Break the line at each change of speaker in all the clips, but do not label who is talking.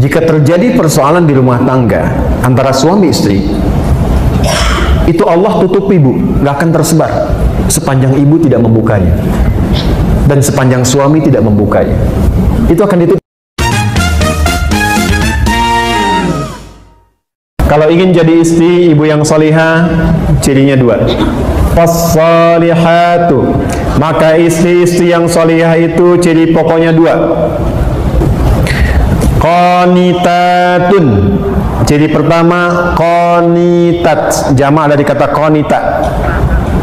Jika terjadi persoalan di rumah tangga antara suami istri, itu Allah tutupi, Bu, nggak akan tersebar sepanjang ibu tidak membukanya dan sepanjang suami tidak membukanya. Itu akan ditutup. Kalau ingin jadi istri ibu yang solihah, cirinya dua. As-salihatu, maka istri-istri yang solihah itu ciri pokoknya dua. Qanitatun, ciri pertama qanitat, jamak dari kata qanita.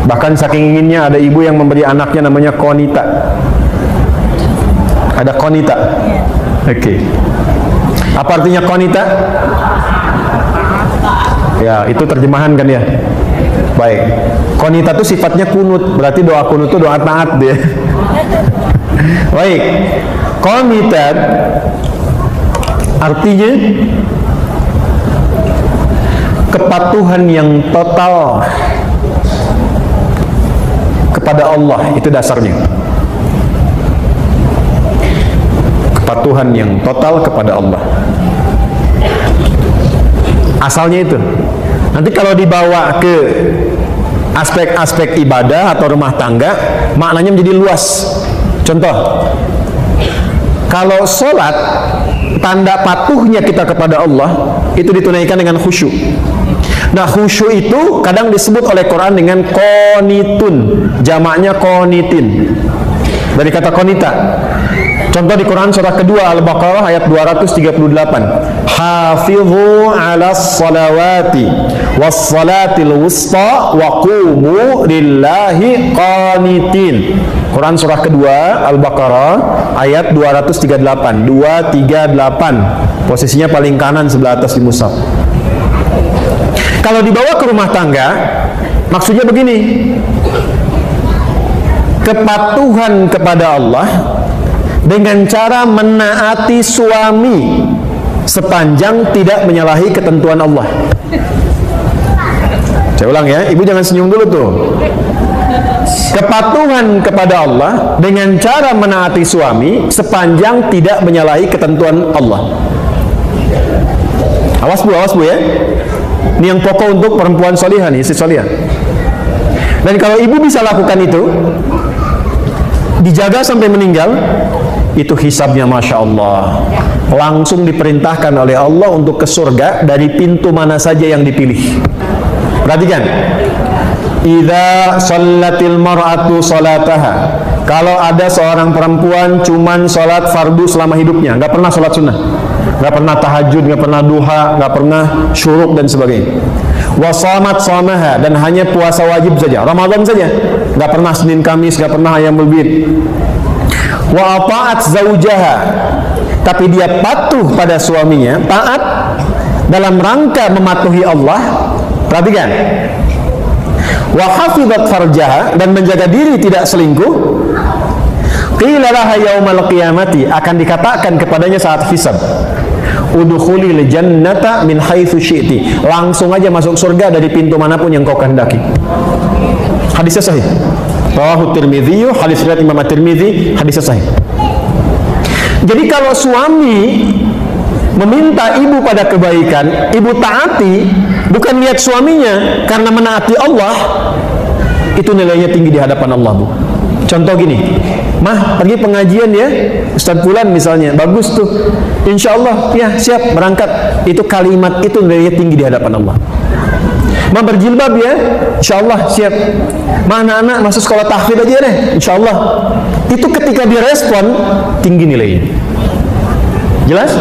Bahkan saking inginnya ada ibu yang memberi anaknya namanya qanita. Ada qanita. Oke. Apa artinya qanita? Ya, itu terjemahan kan ya. Baik. Qanita itu sifatnya kunut, berarti doa kunut itu doa taat dia. Baik. Qanitat artinya kepatuhan yang total kepada Allah, itu dasarnya. Kepatuhan yang total kepada Allah. Asalnya itu. Nanti kalau dibawa ke aspek-aspek ibadah atau rumah tangga, maknanya menjadi luas. Contoh, kalau sholat, tanda patuhnya kita kepada Allah itu ditunaikan dengan khusyuk. Nah, khusyuk itu kadang disebut oleh Quran dengan qanitun, jamaknya qanitin, dari kata qanita. Contoh di Quran surah kedua Al-Baqarah ayat 238. Hafidhu 'alas salawati was salatil wusta wa qumu lillahi qanitin. Quran surah kedua Al-Baqarah ayat 238. 238. Posisinya paling kanan sebelah atas di mushaf. Kalau dibawa ke rumah tangga, maksudnya begini. Kepatuhan kepada Allah dengan cara menaati suami sepanjang tidak menyalahi ketentuan Allah. Saya ulang ya, ibu jangan senyum dulu tuh. Kepatuhan kepada Allah dengan cara menaati suami sepanjang tidak menyalahi ketentuan Allah. Awas bu ya. Ini yang pokok untuk perempuan solihah nih, istri solihah. Dan kalau ibu bisa lakukan itu, dijaga sampai meninggal, itu hisabnya Masya Allah, langsung diperintahkan oleh Allah untuk ke surga dari pintu mana saja yang dipilih. Perhatikan, idza shallatil mar'atu salataha, kalau ada seorang perempuan cuman sholat fardu selama hidupnya, nggak pernah sholat sunnah, nggak pernah tahajud, nggak pernah duha, nggak pernah syuruk dan sebagainya. Wa shamat shamaha, dan hanya puasa wajib saja, Ramadan saja, nggak pernah Senin Kamis, nggak pernah Ayyamul Bid. Wa ata'at zaujaha, tapi dia patuh pada suaminya, taat dalam rangka mematuhi Allah. Perhatikan, wa hafizat farjaha, dan menjaga diri tidak selingkuh. Qila laha yaumal qiyamati, akan dikatakan kepadanya saat hisab, udkhulil jannata min haitsu syi'ti, langsung aja masuk surga dari pintu manapun yang kau kehendaki. Hadisnya sahih. Rawahu Tirmidzi, hadis riwayat Imam Tirmidzi, hadisnya sahih. Jadi kalau suami meminta ibu pada kebaikan, ibu taati, bukan niat suaminya karena menaati Allah, itu nilainya tinggi di hadapan Allah, Bu. Contoh gini, Mah, pergi pengajian ya, Ustadz Fulan misalnya, bagus tuh, insya Allah, ya siap berangkat. Itu kalimat itu nilainya tinggi di hadapan Allah. Mah, berjilbab ya, insya Allah siap. Mah, anak-anak masuk sekolah tahfidz aja deh, insya Allah. Itu ketika direspon, tinggi nilainya. Jelas?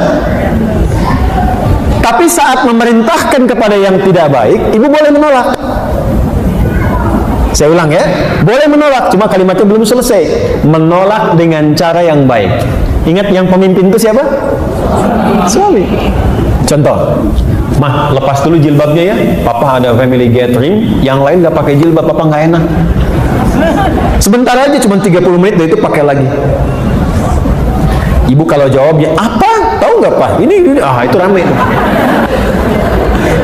Tapi saat memerintahkan kepada yang tidak baik, ibu boleh menolak. Saya ulang ya, boleh menolak, cuma kalimatnya belum selesai. Menolak dengan cara yang baik. Ingat, yang pemimpin itu siapa? Suami. Contoh, Mah, lepas dulu jilbabnya ya, Papa ada family gathering, yang lain gak pakai jilbab, Papa gak enak. Sebentar aja, cuma 30 menit, dan itu pakai lagi. Ibu kalau jawabnya, apa? Tahu nggak Pak? Ini, itu rame.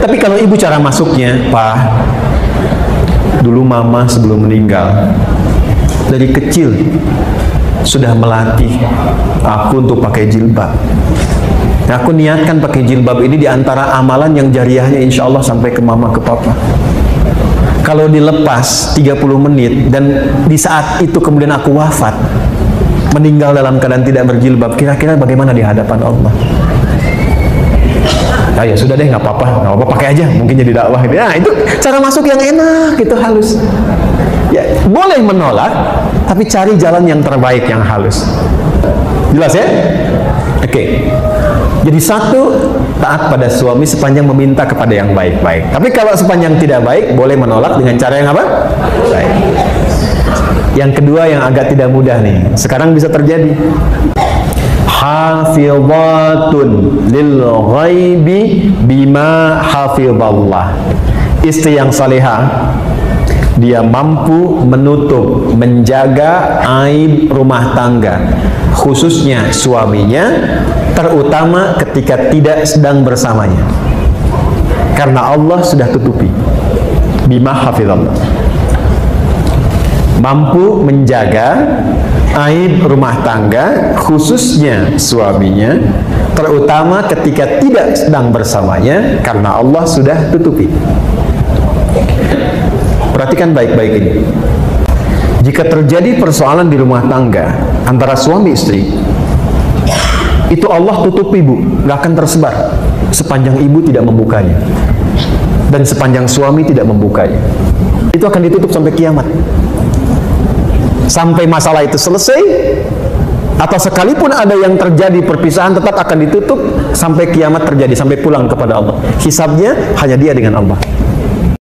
Tapi kalau ibu cara masuknya, Pak, dulu Mama sebelum meninggal, dari kecil sudah melatih aku untuk pakai jilbab. Nah, aku niatkan pakai jilbab ini di antara amalan yang jariahnya insya Allah sampai ke mama ke papa. Kalau dilepas 30 menit dan di saat itu kemudian aku wafat, meninggal dalam keadaan tidak berjilbab, kira-kira bagaimana di hadapan Allah? Nah, ya sudah deh, nggak apa-apa, pakai aja, mungkin jadi dakwah. Nah, itu cara masuk yang enak, itu halus. Ya, boleh menolak, tapi cari jalan yang terbaik, yang halus. Jelas ya? Oke. Jadi satu, taat pada suami sepanjang meminta kepada yang baik-baik. Tapi kalau sepanjang tidak baik, boleh menolak dengan cara yang apa? Baik. Yang kedua yang agak tidak mudah nih, sekarang bisa terjadi. Hafizatun lil ghaibi bima hafizallah. Istri yang salihah, dia mampu menutup, menjaga aib rumah tangga, khususnya suaminya, terutama ketika tidak sedang bersamanya, karena Allah sudah tutupi. Bima hafizallah, mampu menjaga aib rumah tangga, khususnya suaminya, terutama ketika tidak sedang bersamanya, karena Allah sudah tutupi. Perhatikan baik-baik ini. Jika terjadi persoalan di rumah tangga antara suami istri, itu Allah tutupi, Bu, gak akan tersebar sepanjang ibu tidak membukanya dan sepanjang suami tidak membukanya. Itu akan ditutup sampai kiamat, sampai masalah itu selesai, atau sekalipun ada yang terjadi perpisahan, tetap akan ditutup sampai kiamat terjadi, sampai pulang kepada Allah. Hisabnya hanya dia dengan Allah.